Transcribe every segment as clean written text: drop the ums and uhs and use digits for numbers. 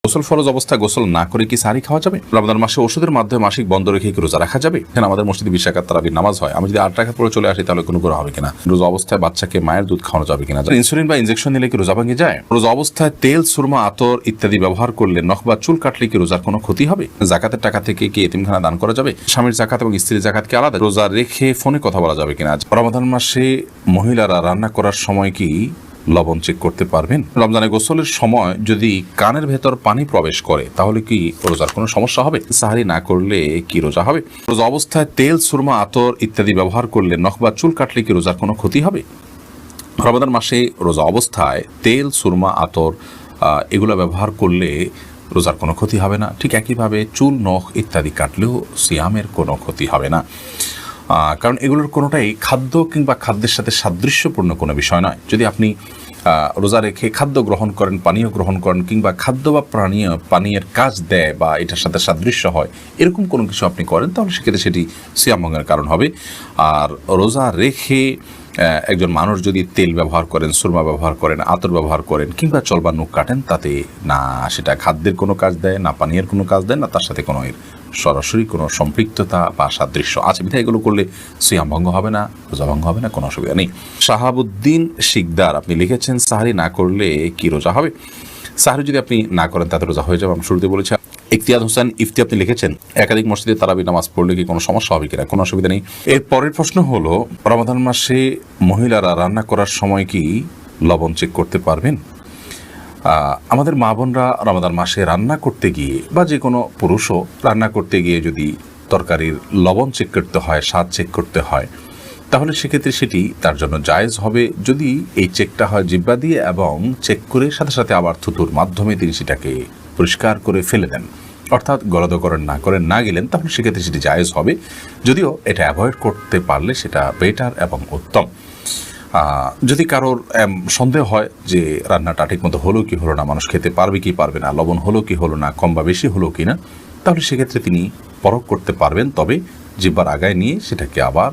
গোসল ফরজ অবস্থায় গোসল না করে কি সাহারি খাওয়া যাবে? রমজান মাসে ওষুধের মাধ্যমে মাসিক বন্ধ রেখে কি রোজা রাখা যাবে? এখানে আমাদের মসজিদে 20 রাকাত তারাবির নামাজ হয়, আমি যদি 8 রাকাত পড়ে চলে আসি তাহলে কোনো হবে কিনা? রোজা অবস্থায় বাচ্চাকে মায়ের দুধ খাওয়ানো যাবে কিনা? ইনসুলিন বা ইনজেকশন নিলে কি রোজা ভেঙে যায়? রোজা অবস্থায় তেল, সুরমা, আতর ইত্যাদি ব্যবহার করলে নখ বা চুল কাটলে কি রোজার কোনো ক্ষতি হবে? জাকাতের টাকা থেকে কি এতিমখানা দান করা যাবে? স্বামীর জাকাত এবং স্ত্রীর জাকাত কি আলাদা? রোজা রেখে ফোনে কথা বলা যাবে কিনা? রমজান মাসে মহিলারা রান্না করার সময় কি লবণ চেক করতে পারবেন? রমজানে গোসলের সময় যদি কানের ভেতর পানি প্রবেশ করে তাহলে কি রোজার কোনো সমস্যা হবে? সাহারি না করলে কি রোজা হবে? রোজা অবস্থায় তেল, সুরমা, আতর ইত্যাদি ব্যবহার করলে নখ বা চুল কাটলে কি রোজার কোনো ক্ষতি হবে? রমজান মাসে রোজা অবস্থায় তেল, সুরমা, আতর এগুলো ব্যবহার করলে রোজার কোনো ক্ষতি হবে না। ঠিক একইভাবে চুল, নখ ইত্যাদি কাটলেও সিয়ামের কোনো ক্ষতি হবে না, কারণ এগুলোর কোনোটাই খাদ্য কিংবা খাদ্যের সাথে সাদৃশ্যপূর্ণ কোনো বিষয় নয়। যদি আপনি রোজা রেখে খাদ্য গ্রহণ করেন, পানীয় গ্রহণ করেন, কিংবা খাদ্য বা পানীয়ের কাজ দেয় বা এটার সাথে সাদৃশ্য হয় এরকম কোনো কিছু আপনি করেন, তাহলে সেক্ষেত্রে সেটি সিয়াম ভঙ্গের কারণ হবে। আর রোজা রেখে একজন মানুষ যদি তেল ব্যবহার করেন, সুরমা ব্যবহার করেন, আতর ব্যবহার করেন কিংবা চলবা নখ কাটেন, তাতে না সেটা খাদ্যের কোনো কাজ দেয়, না পানীয়ের কোনো কাজ দেয়, না তার সাথে কোনো সরাসরি কোনো সম্পৃক্ততা বা সাদৃশ্য আছে। বিধায় এগুলো করলে সিয়াম ভঙ্গ হবে না, রোজা ভঙ্গ হবে না, কোনো অসুবিধা নেই। শাহাবুদ্দিন শিকদার আপনি লিখেছেন সাহারি না করলে কি রোজা হবে? সাহারি যদি আপনি না করেন তাতে রোজা হয়ে যাবে, আমি শুরুতে বলেছি। ইফতিয়াদ হোসেন ইফতি আপনি লিখেছেন একাধিক মসজিদে তারাবি নামাজ পড়লে কি কোনো সমস্যা হবে কিনা? কোনো অসুবিধা নেই। এর পরের প্রশ্ন হলো, রমাদান মাসে মহিলারা রান্না করার সময় কি লবণ চেক করতে পারবেন? আমাদের মা বোনরা রমাদান মাসে রান্না করতে গিয়ে বা যে কোনো পুরুষও রান্না করতে গিয়ে যদি তরকারির লবণ চেক করতে হয়, স্বাদ চেক করতে হয়, তাহলে সেক্ষেত্রে সেটি তার জন্য জায়েজ হবে যদি এই চেকটা হয় জিহ্বা দিয়ে এবং চেক করে সাথে সাথে আবার থুতুর মাধ্যমে তিনি সেটাকে পরিষ্কার করে ফেলে দেন, অর্থাৎ গলদকরণ না গেলেন, তাহলে সেক্ষেত্রে সেটি জায়েজ হবে। যদিও এটা অ্যাভয়েড করতে পারলে সেটা বেটার এবং উত্তম। যদি কারোর সন্দেহ হয় যে রান্নাটা ঠিক মতো হলো কি হলো না, মানুষ খেতে পারবে কি পারবে না, লবণ হলো কি হলো না, কম বা বেশি হলো কি না, তাহলে সেক্ষেত্রে তিনি পরখ করতে পারবেন। তবে জিহ্বার আগায় নিয়ে সেটাকে আবার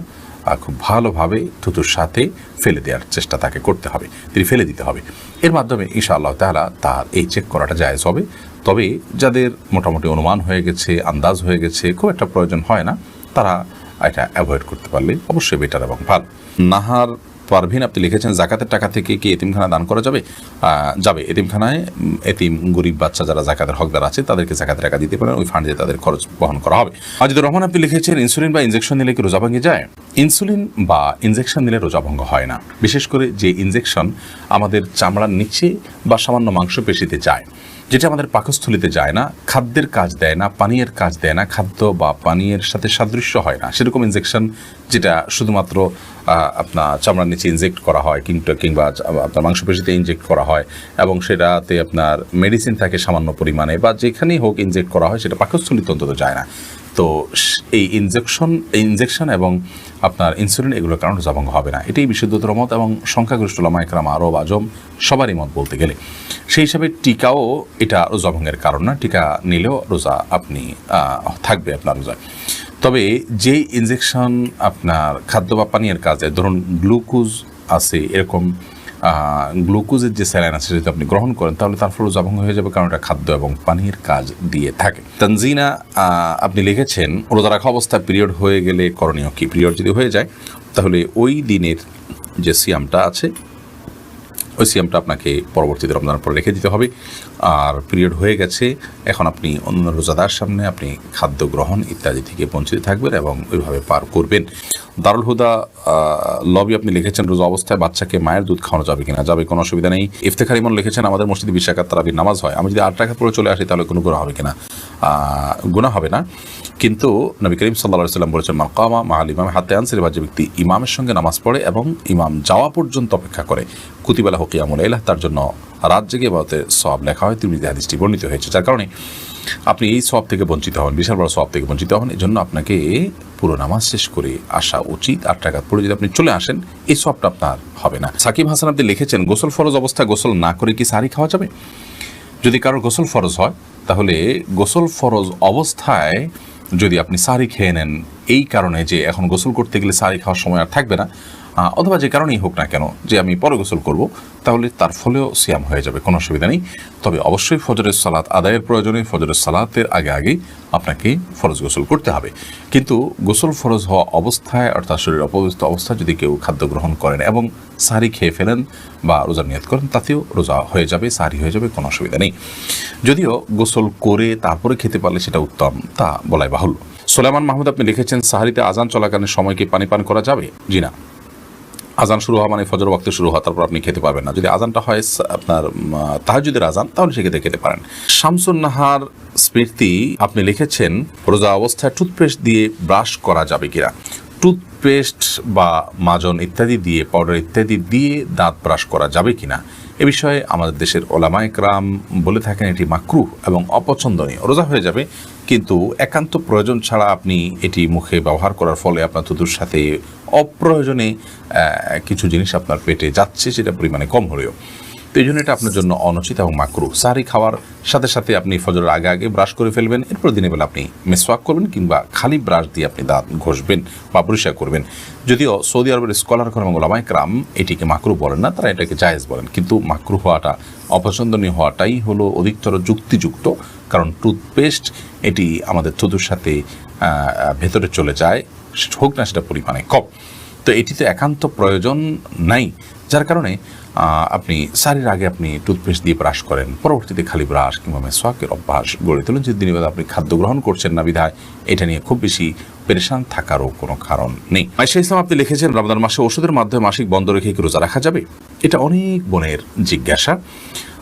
খুব ভালোভাবে থুতুর সাথে ফেলে দেওয়ার চেষ্টা তাকে করতে হবে, তিনি ফেলে দিতে হবে। এর মাধ্যমে ইনশাআল্লাহ তাআলা তার এই চেক করাটা জায়েজ হবে। তবে যাদের মোটামুটি অনুমান হয়ে গেছে, আন্দাজ হয়ে গেছে, খুব একটা প্রয়োজন হয় না, তারা এটা অ্যাভয়েড করতে পারলে অবশ্যই বেটার এবং ভালো। নাহার পারভিন আপনি লিখেছেন জাকাতের টাকা থেকে কি এতিমখানা দান করা যাবে? যাবে। এতিমখানায় এতিম গরিব বাচ্চা যারা জাকাতের হকদার আছে তাদেরকে জাকাতের টাকা দিতে পারেন, ওই ফান্ডে তাদের খরচ বহন করা হবে। আজিদুর রহমান আপনি লিখেছেন ইনসুলিন বা ইনজেকশন নিলে কি রোজা ভেঙে যায়? ইনসুলিন বা ইনজেকশন নিলে রোজা ভঙ্গ হয় না। বিশেষ করে যে ইনজেকশন আমাদের চামড়ার নিচে বা সামান্য মাংসপেশিতে যায়, যেটা আমাদের পাকস্থলিতে যায় না, খাদ্যের কাজ দেয় না, পানীয়ের কাজ দেয় না, খাদ্য বা পানীয়ের সাথে সাদৃশ্য হয় না, সেরকম ইনজেকশন যেটা শুধুমাত্র আপনার চামড়ার নিচে ইনজেক্ট করা হয় কিংবা আপনার মাংসপেশিতে ইনজেক্ট করা হয় এবং সেটাতে আপনার মেডিসিন থাকে সামান্য পরিমাণে, বা যেখানেই হোক ইনজেক্ট করা হয়, সেটা পাকস্থলিতে অন্তত যায় না। তো এই ইনজেকশন এবং আপনার ইনসুলিন এগুলোর কারণে রোজা ভঙ্গ হবে না, এটাই বিশুদ্ধতর মত এবং সংখ্যাগরিষ্ঠ উলামা ইকরাম, আরব, আজম সবারই মত বলতে গেলে। সেই হিসাবে টিকাও এটা রোজা ভঙ্গের কারণ না, টিকা নিলেও রোজা আপনি থাকবে আপনার রোজা। তবে যে ইনজেকশন আপনার খাদ্য বা পানীয়ের কাজে, ধরুন গ্লুকোজ আছে, এরকম গ্লুকোজের যে স্যালাইন আছে যদি আপনি গ্রহণ করেন তাহলে তার ফলে রোজা ভঙ্গ হয়ে যাবে, কারণ এটা খাদ্য এবং পানির কাজ দিয়ে থাকে। তানজিনা আপনি লিখেছেন রোজা রাখা অবস্থায় পিরিয়ড হয়ে গেলে করণীয় কি? পিরিয়ড যদি হয়ে যায় তাহলে ওই দিনের যে সিয়ামটা আছে ওই সিয়ামটা আপনাকে পরবর্তীতে রমজানের পরে রেখে দিতে হবে। আর পিরিয়ড হয়ে গেছে, এখন আপনি অন্য রোজাদার সামনে আপনি খাদ্য গ্রহণ ইত্যাদি থেকে বঞ্চিত থাকবেন এবং ওইভাবে পার করবেন। দারুল হুদা লবি আপনি লিখেছেন রোজা অবস্থায় বাচ্চাকে মায়ের দুধ খাওয়ানো যাবে কিনা? যাবে, কোনো অসুবিধা নেই। ইফতেখার ইমন লিখেছেন আমাদের মসজিদে 20 রাকাত তারাবির নামাজ হয়, আমি যদি 8 রাকাত পড়ে চলে আসি তাহলে কোনো গুনাহ হবে কিনা? গুনাহ হবে না, কিন্তু নবী করিম সাল্লাল্লাহু আলাইহি ওয়াসাল্লাম বলেছেন মাকামা মাআল ইমাম হাত্তা আনসির, যে ব্যক্তি ইমামের সঙ্গে নামাজ পড়ে এবং ইমাম যাওয়া পর্যন্ত অপেক্ষা করে কুতিবা লাহু কিয়ামুল লাইল, তার জন্য রাত জেগে ইবাদতের সওয়াব লেখা হয়। তিরমিজি হাদিসটি বর্ণিত হয়েছে, যার কারণে আপনি এই সওয়াব থেকে বঞ্চিত হবেন, বিশাল বড় সওয়াব থেকে বঞ্চিত হবেন। এই জন্য আপনাকে পুরো নামাজ শেষ করে আসা উচিত। 8 রাকাত পড়ে যদি আপনি চলে আসেন এই সওয়াবটা আপনার হবে না। সাকিব হাসান আপনি লিখেছেন গোসল ফরজ অবস্থায় গোসল না করে কি সাহারি খাওয়া যাবে? যদি কারোর গোসল ফরজ হয় তাহলে গোসল ফরজ অবস্থায় যদি আপনি সাহারি খেয়ে নেন এই কারণে যে এখন গোসল করতে গেলে সাহারি খাওয়ার সময় আর থাকবে না, অথবা যে কারণেই হোক না কেন যে আমি পরে গোসল করব, তাহলে তার ফলেও সিয়াম হয়ে যাবে, কোনো অসুবিধা নেই। তবে অবশ্যই ফজরের সালাত আদায়ের প্রয়োজনে ফজরের সালাতের আগে আগেই আপনাকে ফরজ গোসল করতে হবে। কিন্তু গোসল ফরজ হওয়া অবস্থায় অর্থাৎ শরীর অপবিত্র অবস্থায় যদি কেউ খাদ্য গ্রহণ করেন এবং সাহরি খেয়ে ফেলেন বা রোজার নিয়ত করেন, তাতেও রোজা হয়ে যাবে, সাহরি হয়ে যাবে, কোনো অসুবিধা নেই। যদিও গোসল করে তারপরে খেতে পারলে সেটা উত্তম, তা বলাই বাহুল্য। সোলাইমান মাহমুদ আপনি লিখেছেন, সাহারিতে আজান চলাকালীন সময় কি পানি পান করা যাবে? জি না। আজান শুরু হওয়া মানে ফজর ওয়াক্তে শুরু হওয়া, তারপর আপনি খেতে পারবেন না। যদি আজানটা হয় আপনার তাহাজ্জুদের আজান, তাহলে সেক্ষেত্রে খেতে পারেন। শামসুন নাহার স্মৃতি আপনি লিখেছেন, রোজা অবস্থায় টুথপেস্ট দিয়ে ব্রাশ করা যাবে কিনা? টুথপেস্ট বা মাজন ইত্যাদি দিয়ে, পাউডার ইত্যাদি দিয়ে দাঁত ব্রাশ করা যাবে কিনা এ বিষয়ে আমাদের দেশের ওলামায়ে কেরাম বলে থাকেন এটি মাকরুহ এবং অপছন্দনীয়। রোজা হয়ে যাবে, কিন্তু একান্ত প্রয়োজন ছাড়া আপনি এটি মুখে ব্যবহার করার ফলে আপনার থুতুর সাথে অপ্রয়োজনে কিছু জিনিস আপনার পেটে যাচ্ছে, সেটা পরিমাণে কম হলেও। তো এই জন্য এটা আপনার জন্য অনুচিত এবং মাকরুহ। সাহরি খাওয়ার সাথে সাথে আপনি ফজরের আগে আগে ব্রাশ করে ফেলবেন, এরপর দিনের বেলা আপনি মেসওয়াক করবেন কিংবা খালি ব্রাশ দিয়ে আপনি দাঁত ঘষবেন বা পরিষ্কার করবেন। যদিও সৌদি আরবের স্কলারগণ এবং ওলামায়ে কেরাম এটিকে মাকরুহ বলেন না, তারা এটাকে জায়েজ বলেন। কিন্তু মাকরুহ হওয়াটা, অপছন্দনীয় হওয়াটাই হলো অধিকতর যুক্তিযুক্ত, কারণ টুথপেস্ট এটি আমাদের থুতুর সাথে ভেতরে চলে যায়, হোক না সেটা পরিমাণে কম। তো এটিতে একান্ত প্রয়োজন নাই, যার কারণে আপনি সারির আগে আপনি টুথপেস্ট দিয়ে ব্রাশ করেন, পরবর্তীতে খালি ব্রাশ কিংবা মেসওয়াকের অভ্যাস গড়ে তোলেন। যদি দিনের বেলা আপনি খাদ্য গ্রহণ করছেন না বিধায় এটা নিয়ে খুব বেশি পেরেশান থাকারও কোনো কারণ নেই। আয়েশা ইসলাম আপনি লিখেছেন, রমজান মাসে ওষুধের মাধ্যমে মাসিক বন্ধ রেখে কি রোজা রাখা যাবে? এটা অনেক বোনের জিজ্ঞাসা।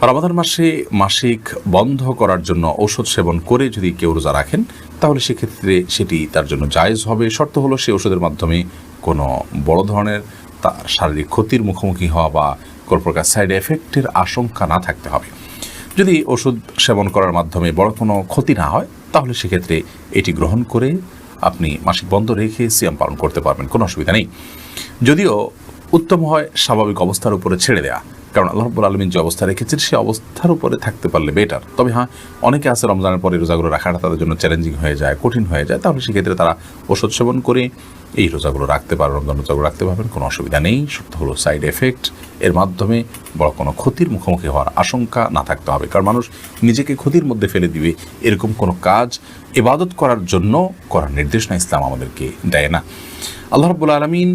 রমজান মাসে মাসিক বন্ধ করার জন্য ঔষধ সেবন করে যদি কেউ রোজা রাখেন, তাহলে সেক্ষেত্রে সেটি তার জন্য জায়েজ হবে। শর্ত হলো সে ওষুধের মাধ্যমে কোনো বড় ধরনের তার শারীরিক ক্ষতির মুখোমুখি হওয়া বা কোনো প্রকার সাইড এফেক্টের আশঙ্কা না থাকতে হবে। যদি ওষুধ সেবন করার মাধ্যমে বড় কোনো ক্ষতি না হয়, তাহলে সেক্ষেত্রে এটি গ্রহণ করে আপনি মাসিক বন্ধ রেখে সিয়াম পালন করতে পারবেন, কোনো অসুবিধা নেই। যদিও উত্তম হয় স্বাভাবিক অবস্থার উপরে ছেড়ে দেয়া, কারণ আল্লাহ রাব্বুল আলামিন যে অবস্থা রেখেছেন সে অবস্থার উপরে থাকতে পারলে বেটার। তবে হ্যাঁ, অনেকে আছে রমজানের পরে রোজাগুলো রাখাটা তাদের জন্য চ্যালেঞ্জিং হয়ে যায়, কঠিন হয়ে যায়, তাহলে সেক্ষেত্রে তারা ওষুধ সেবন করে এই রোজাগুলো রাখতে পারে, রমজান রোজাগুলো রাখতে পারবেন, কোনো অসুবিধা নেই। সত্য হলো সাইড এফেক্ট এর মাধ্যমে বড় কোনো ক্ষতির মুখোমুখি হওয়ার আশঙ্কা না থাকতে হবে, কারণ মানুষ নিজেকে ক্ষতির মধ্যে ফেলে দিবে এরকম কোনো কাজ ইবাদত করার জন্য করার নির্দেশনা ইসলাম আমাদেরকে দেয় না। আল্লাহ রাব্বুল আলামিন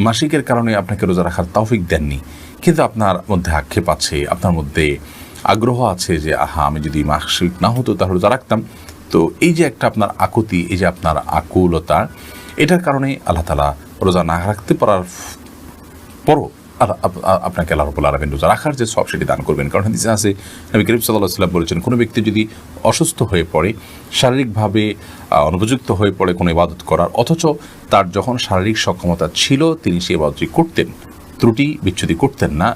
মাসিকের কারণে আপনাকে রোজা রাখার তৌফিক দেননি, কিন্তু আপনার মধ্যে আক্ষেপ আছে, আপনার মধ্যে আগ্রহ আছে যে আমি যদি মাসিক না হতো তাহলে রোজা রাখতাম। তো এই যে একটা আপনার আকুতি, এই যে আপনার আকুলতা, এটার কারণে আল্লাহ তাআলা রোজা না রাখতে পারার পরও আপনাকে আল্লাহ রাব্বুল আলামিন রোজা রাখার যে সওয়াব সেটি দান করবেন। কারণ হাদিসে আছে, নবী করিম সাল্লাল্লাহু আলাইহি ওয়াসাল্লাম বলেছেন, কোনো ব্যক্তি যদি অসুস্থ হয়ে পড়ে, শারীরিকভাবে অনুপযুক্ত হয়ে পড়ে কোনো ইবাদত করার, অথচ তার যখন শারীরিক সক্ষমতা ছিল তিনি সেই ইবাদতটি করতেন, ত্রুটি বিচ্যুতি করতেন না,